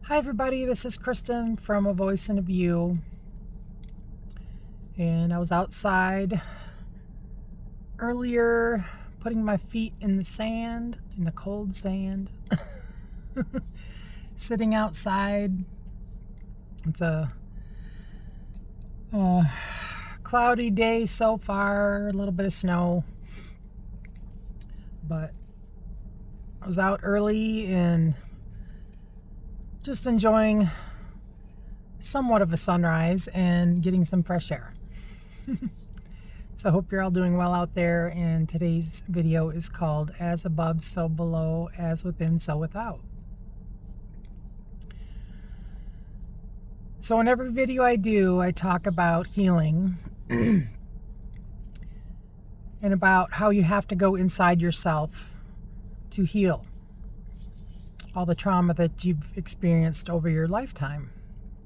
Hi everybody, this is Kristen from A Voice in a View, and I was outside earlier putting my feet in the sand, in the cold sand, sitting outside. It's a cloudy day so far, a little bit of snow, but I was out early and just enjoying somewhat of a sunrise and getting some fresh air. So I hope you're all doing well out there, and today's video is called As Above, So Below, As Within, So Without. So in every video I do, I talk about healing and about how you have to go inside yourself to heal all the trauma that you've experienced over your lifetime.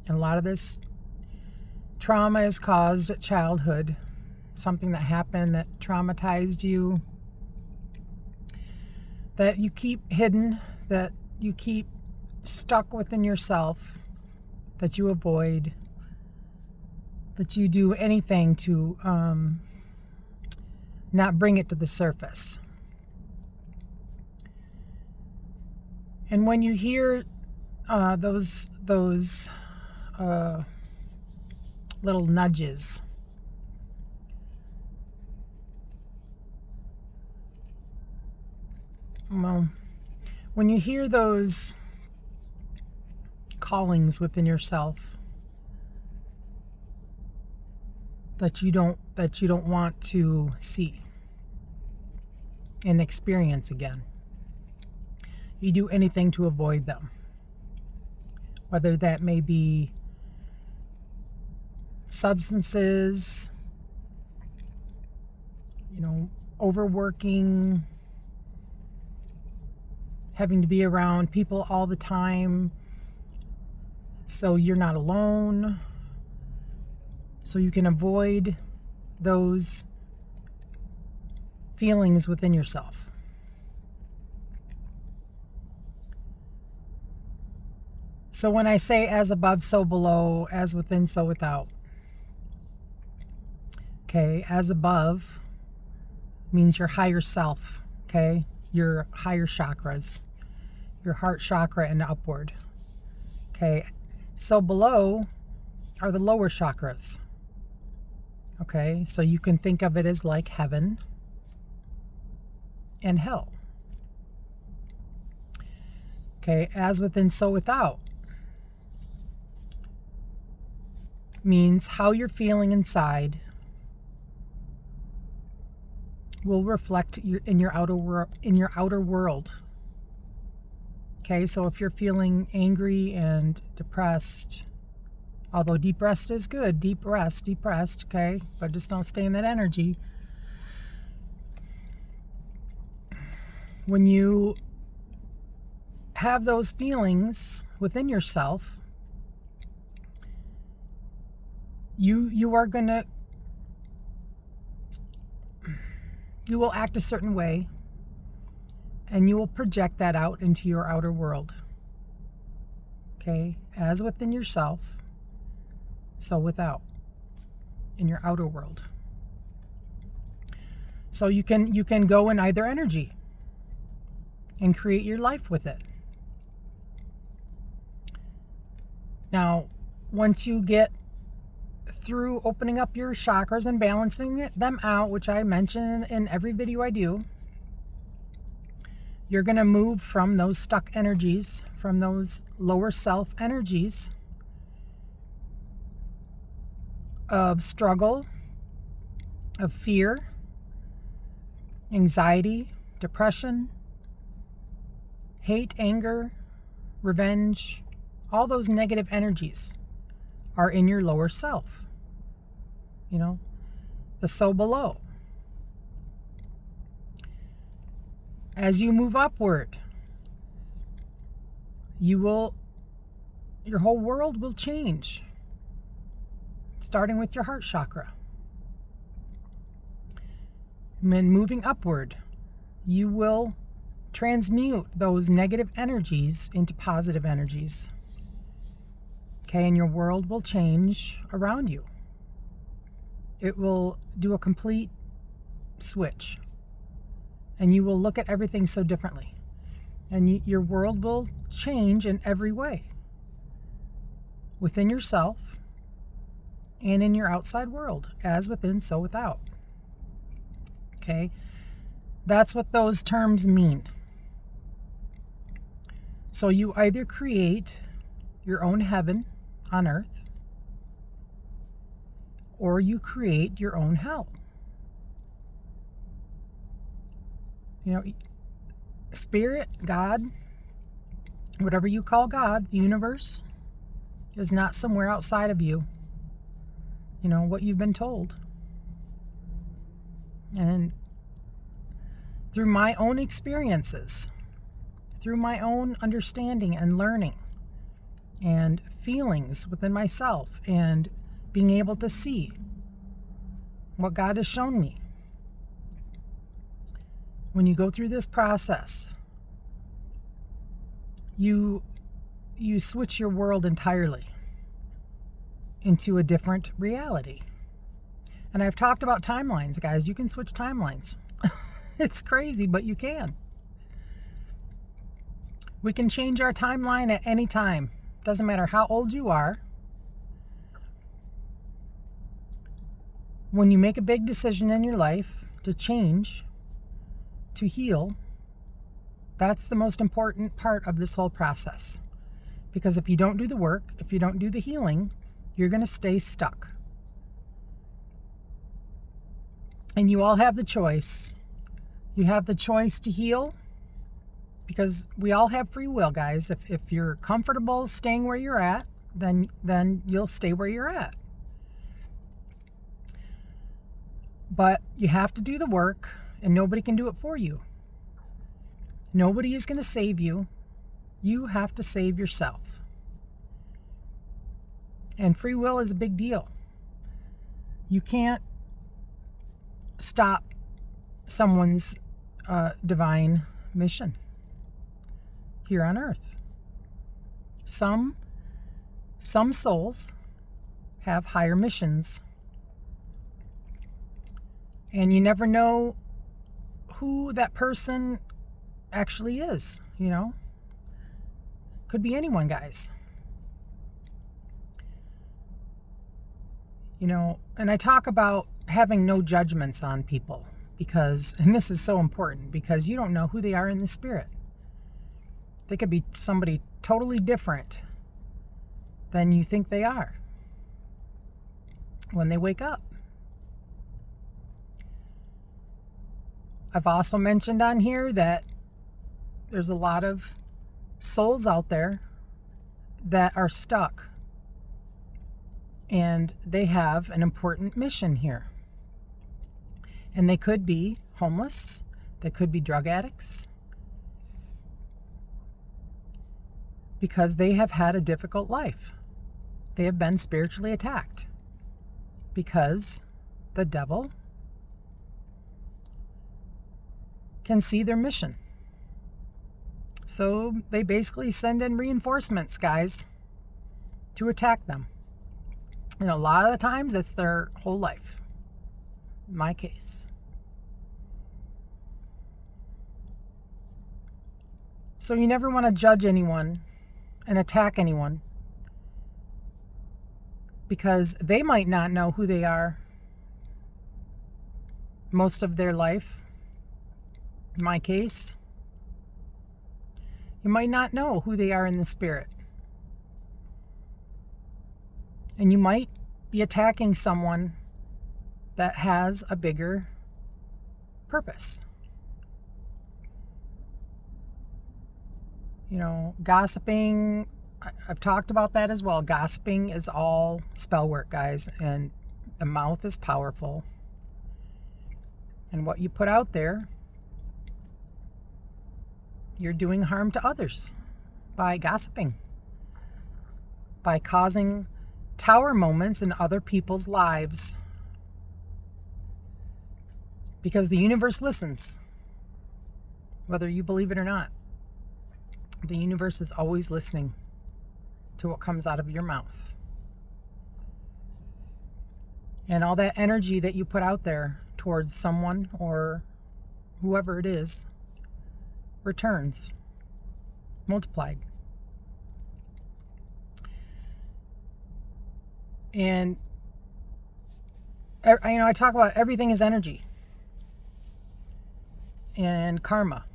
And a lot of this trauma is caused at childhood, something that happened that traumatized you, that you keep hidden, that you keep stuck within yourself, that you avoid, that you do anything to not bring it to the surface. And when you hear those little nudges, well, when you hear those callings within yourself that you don't want to see and experience again, you do anything to avoid them, whether that may be substances, overworking, having to be around people all the time so you're not alone, so you can avoid those feelings within yourself. So when I say as above, so below, as within, so without. Okay, as above means your higher self, okay? Your higher chakras, your heart chakra and upward. Okay, so below are the lower chakras. Okay, so you can think of it as like heaven and hell. Okay, as within, so without means how you're feeling inside will reflect in your outer world. Okay, so if you're feeling angry and depressed, although deep rest is good, deep rest, okay, but just don't stay in that energy. When you have those feelings within yourself, you will act a certain way, and you will project that out into your outer world. Okay, as within yourself, so without, in your outer world. So you can go in either energy and create your life with it. Now, once you get through opening up your chakras and balancing them out, which I mention in every video I do, you're going to move from those stuck energies, from those lower self energies of struggle, of fear, anxiety, depression, hate, anger, revenge. All those negative energies are in your lower self. The so below. As you move upward, your whole world will change, starting with your heart chakra. And then moving upward, you will transmute those negative energies into positive energies. Okay, and your world will change around you. It will do a complete switch. And you will look at everything so differently. And your world will change in every way. Within yourself and in your outside world. As within, so without. Okay? That's what those terms mean. So you either create your own heaven on earth, or you create your own hell. You know, spirit, God, whatever you call God, the universe, is not somewhere outside of you. You know, what you've been told. And through my own experiences, through my own understanding and learning and feelings within myself and being able to see what God has shown me. When you go through this process, you switch your world entirely into a different reality. And I've talked about timelines, guys. You can switch timelines. It's crazy, but you can. We can change our timeline at any time. Doesn't matter how old you are. When you make a big decision in your life to change, to heal, that's the most important part of this whole process. Because if you don't do the work, if you don't do the healing, you're going to stay stuck. And you all have the choice. You have the choice to heal, because we all have free will, guys. If you're comfortable staying where you're at, then you'll stay where you're at. But you have to do the work, and nobody can do it for you. Nobody is going to save you. You have to save yourself. And free will is a big deal. You can't stop someone's divine mission here on earth. Some souls have higher missions, and you never know who that person actually is. You know, could be anyone, guys. You know, and I talk about having no judgments on people, because, and this is so important, because you don't know who they are in the spirit. They could be somebody totally different than you think they are when they wake up. I've also mentioned on here that there's a lot of souls out there that are stuck, and they have an important mission here. And they could be homeless, they could be drug addicts, because they have had a difficult life. They have been spiritually attacked because the devil can see their mission. So they basically send in reinforcements, guys, to attack them. And a lot of the times it's their whole life. In my case. So you never want to judge anyone and attack anyone, because they might not know who they are most of their life. In my case, you might not know who they are in the spirit. And you might be attacking someone that has a bigger purpose. You know, gossiping, I've talked about that as well. Gossiping is all spell work, guys, and the mouth is powerful. And what you put out there, you're doing harm to others by gossiping, by causing tower moments in other people's lives. Because the universe listens, whether you believe it or not. The universe is always listening to what comes out of your mouth. And all that energy that you put out there towards someone or whoever it is returns multiplied. And I talk about everything is energy and karma.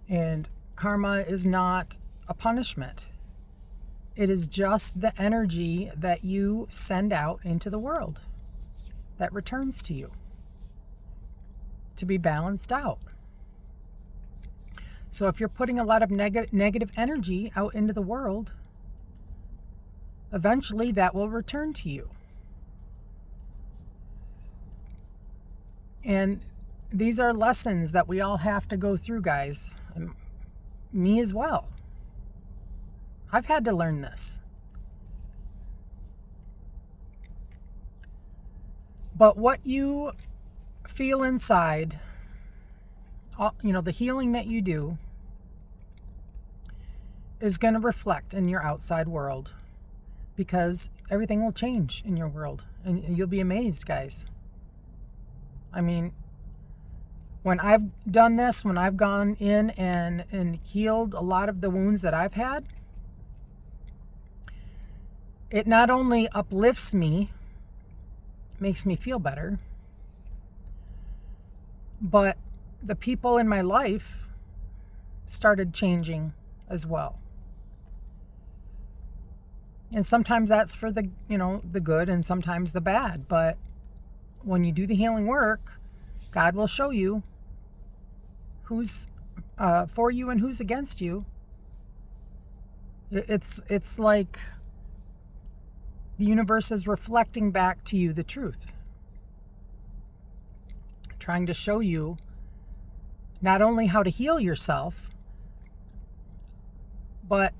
And karma is not a punishment. It is just the energy that you send out into the world that returns to you to be balanced out. So if you're putting a lot of negative energy out into the world, eventually that will return to you. And these are lessons that we all have to go through, guys. And me as well. I've had to learn this. But what you feel inside, the healing that you do is going to reflect in your outside world, because everything will change in your world and you'll be amazed, guys. I mean, when I've done this, when I've gone in and healed a lot of the wounds that I've had, it not only uplifts me, makes me feel better, but the people in my life started changing as well. And sometimes that's for the good, and sometimes the bad. But when you do the healing work, God will show you who's for you and who's against you. It's like the universe is reflecting back to you the truth, trying to show you not only how to heal yourself, but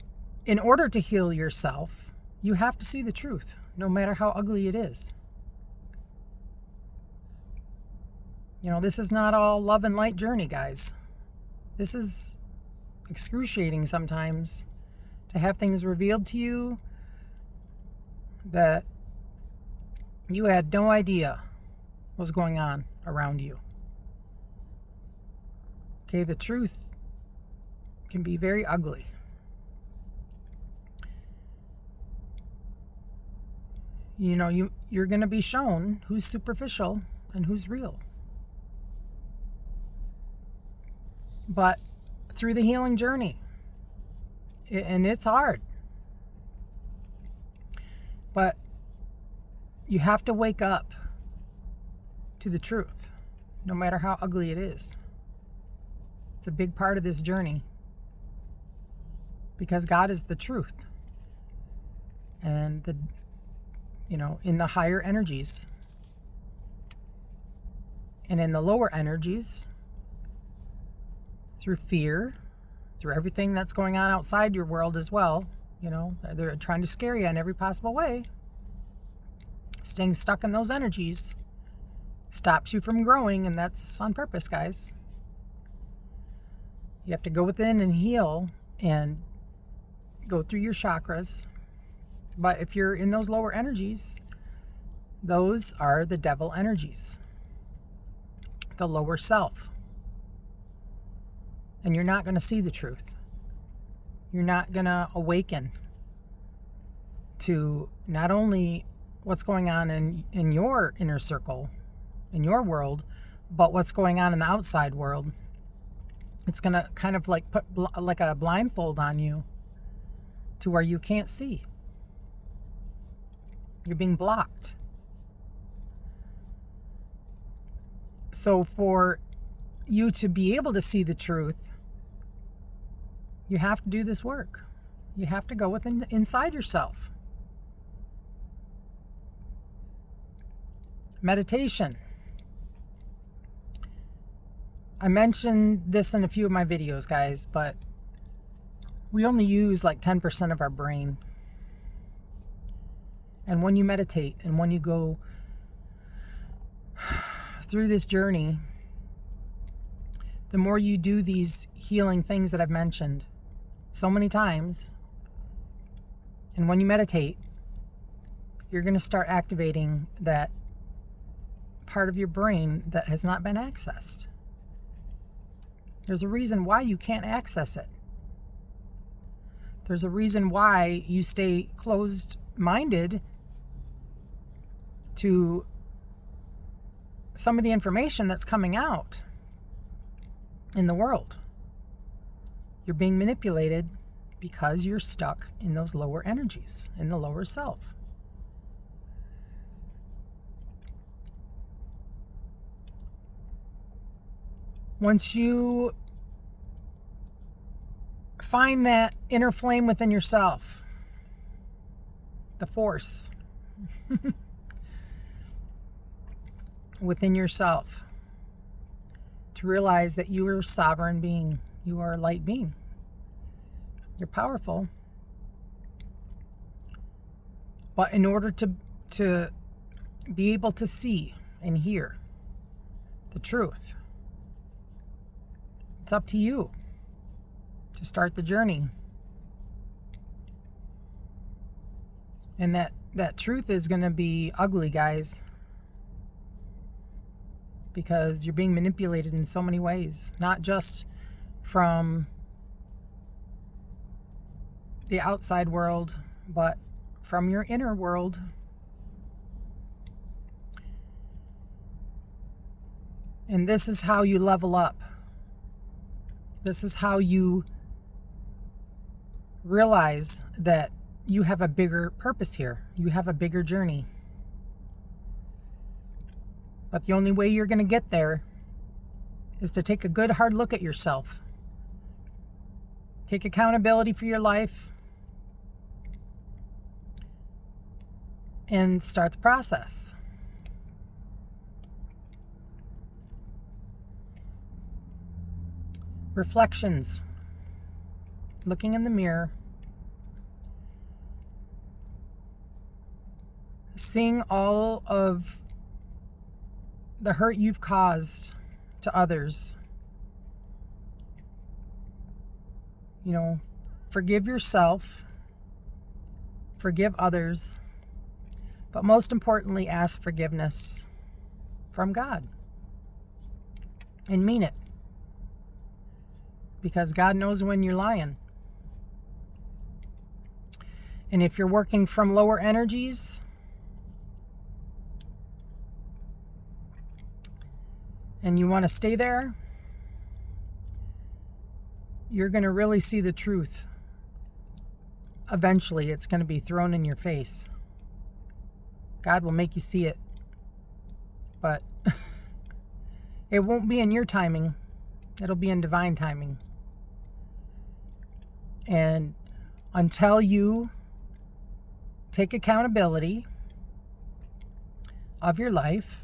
in order to heal yourself, you have to see the truth, no matter how ugly it is. This is not all love and light journey, guys. This is excruciating sometimes, to have things revealed to you that you had no idea was going on around you. Okay, the truth can be very ugly. You're going to be shown who's superficial and who's real. But through the healing journey, and it's hard, but you have to wake up to the truth, no matter how ugly it is. It's a big part of this journey, because God is the truth. And in the higher energies and in the lower energies, through fear, through everything that's going on outside your world as well, they're trying to scare you in every possible way. Staying stuck in those energies stops you from growing, and that's on purpose, guys. You have to go within and heal and go through your chakras. But if you're in those lower energies, those are the devil energies, the lower self. And you're not going to see the truth. You're not going to awaken to not only what's going on in your inner circle, in your world, but what's going on in the outside world. It's going to kind of like put like a blindfold on you to where you can't see. You're being blocked. So for you to be able to see the truth, you have to do this work. You have to go inside yourself. Meditation. I mentioned this in a few of my videos, guys, but we only use like 10% of our brain. And when you meditate and when you go through this journey, the more you do these healing things that I've mentioned so many times, And when you meditate, you're going to start activating that part of your brain that has not been accessed. There's a reason why you can't access it. There's a reason why you stay closed-minded to some of the information that's coming out in the world. You're being manipulated because you're stuck in those lower energies, in the lower self. Once you find that inner flame within yourself, the force within yourself, to realize that you are a sovereign being, you are a light being, you're powerful. But in order to be able to see and hear the truth, it's up to you to start the journey. And that truth is going to be ugly, guys, because you're being manipulated in so many ways, not just from the outside world, but from your inner world. And this is how you level up. This is how you realize that you have a bigger purpose here. You have a bigger journey. But the only way you're going to get there is to take a good hard look at yourself. Take accountability for your life and start the process. Reflections. Looking in the mirror. Seeing all of the hurt you've caused to others. You know, forgive yourself, forgive others, but most importantly, ask forgiveness from God. And mean it. Because God knows when you're lying. And if you're working from lower energies, and you want to stay there, you're going to really see the truth. Eventually, it's going to be thrown in your face. God will make you see it. But it won't be in your timing. It'll be in divine timing. And until you take accountability of your life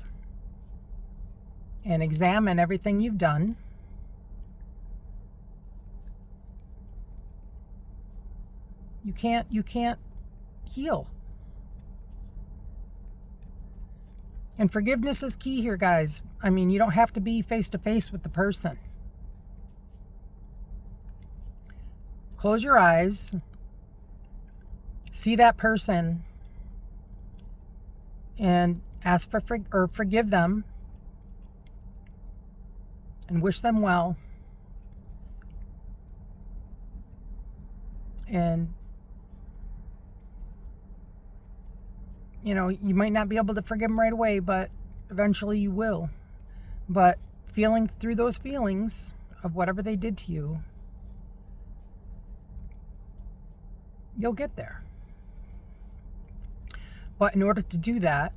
and examine everything you've done, you can't heal. And forgiveness is key here, guys. I mean, you don't have to be face to face with the person. Close your eyes, see that person, and ask for forgive them, and wish them well. And you know, you might not be able to forgive them right away, but eventually you will. But feeling through those feelings of whatever they did to you, you'll get there. But in order to do that,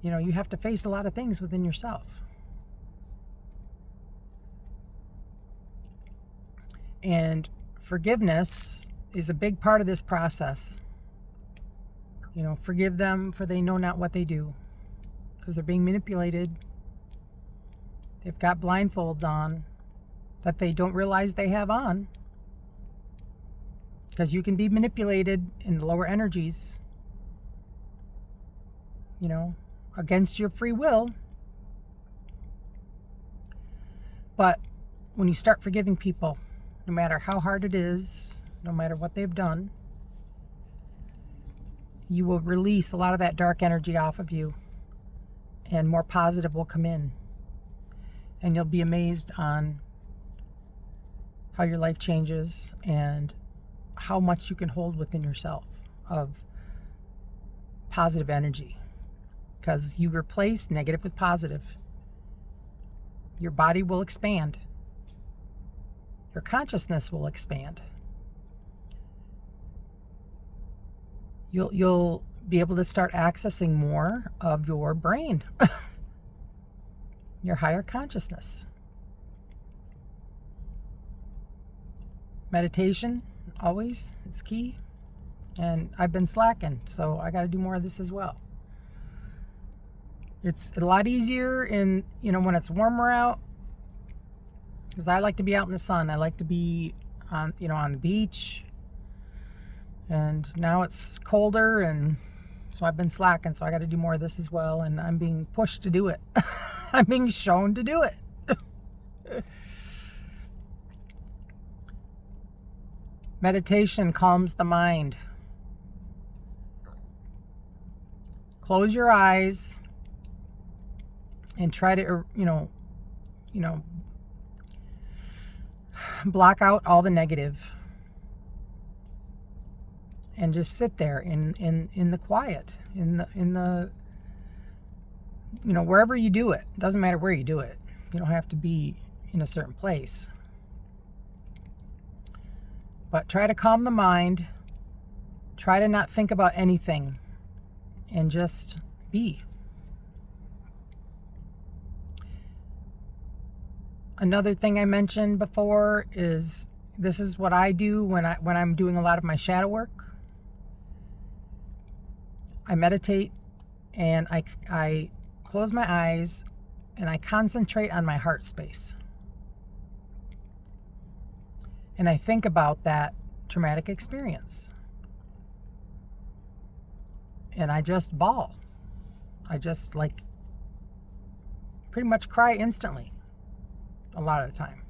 you know, you have to face a lot of things within yourself. And forgiveness is a big part of this process. You know, forgive them, for they know not what they do. Because they're being manipulated. They've got blindfolds on that they don't realize they have on. Because you can be manipulated in the lower energies, you know, against your free will. But when you start forgiving people no matter how hard it is, no matter what they've done, you will release a lot of that dark energy off of you, and more positive will come in. And you'll be amazed on how your life changes and how much you can hold within yourself of positive energy. Because you replace negative with positive. Your body will expand. Your consciousness will expand. You'll be able to start accessing more of your brain, your higher consciousness. Meditation, always, it's key. And I've been slacking, so I got to do more of this as well. It's a lot easier when it's warmer out, because I like to be out in the sun. I like to be on the beach. And now it's colder, and so I've been slacking, so I got to do more of this as well, and I'm being pushed to do it. I'm being shown to do it. Meditation calms the mind. Close your eyes and try to, block out all the negative. And just sit there in the quiet, in the wherever you do it. It doesn't matter where you do it. You don't have to be in a certain place. But try to calm the mind. Try to not think about anything. And just be. Another thing I mentioned before is this is what I do when I'm doing a lot of my shadow work. I meditate and I close my eyes and I concentrate on my heart space. And I think about that traumatic experience. And I just bawl. I just pretty much cry instantly a lot of the time.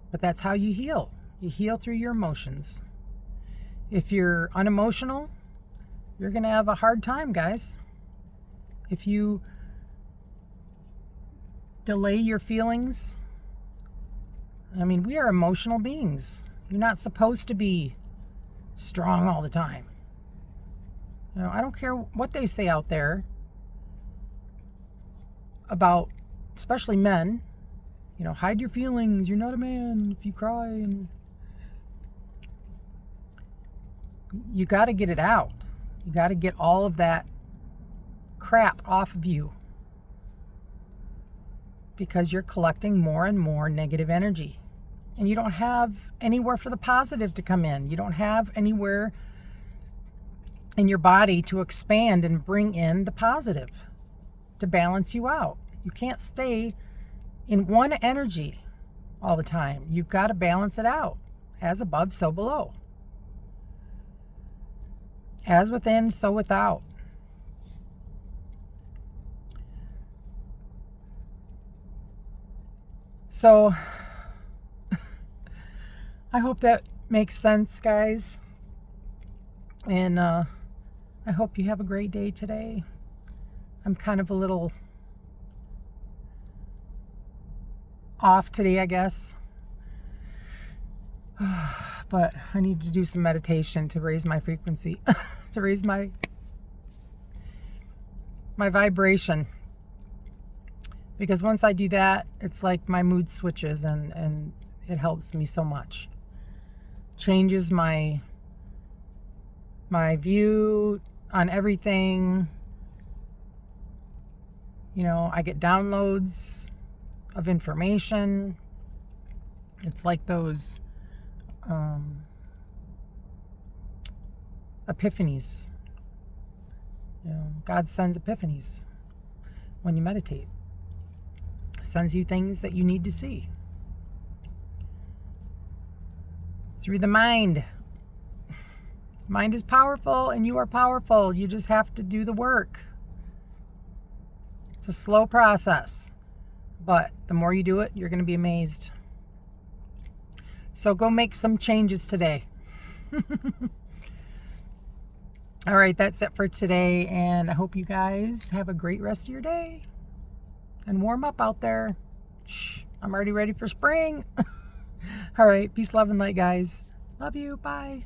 But that's how you heal. You heal through your emotions. If you're unemotional, you're going to have a hard time, guys. If you delay your feelings, we are emotional beings. You're not supposed to be strong all the time. I don't care what they say out there about, especially men, hide your feelings. You're not a man if you cry. And you got to get it out. You got to get all of that crap off of you, because you're collecting more and more negative energy, and you don't have anywhere for the positive to come in. You don't have anywhere in your body to expand and bring in the positive to balance you out. You can't stay in one energy all the time. You've got to balance it out. As above, so below. As within, so without. So, I hope that makes sense, guys. And I hope you have a great day today. I'm kind of a little off today, I guess. But I need to do some meditation to raise my frequency, to raise my vibration. Because once I do that, it's like my mood switches, and it helps me so much. Changes my view on everything. I get downloads of information. It's like those epiphanies. God sends epiphanies when you meditate. Sends you things that you need to see. Through the mind. Mind is powerful, and you are powerful. You just have to do the work. It's a slow process, but the more you do it, you're going to be amazed. So go make some changes today. All right, that's it for today, and I hope you guys have a great rest of your day and warm up out there. Shh, I'm already ready for spring. All right, peace, love, and light, guys. Love you. Bye.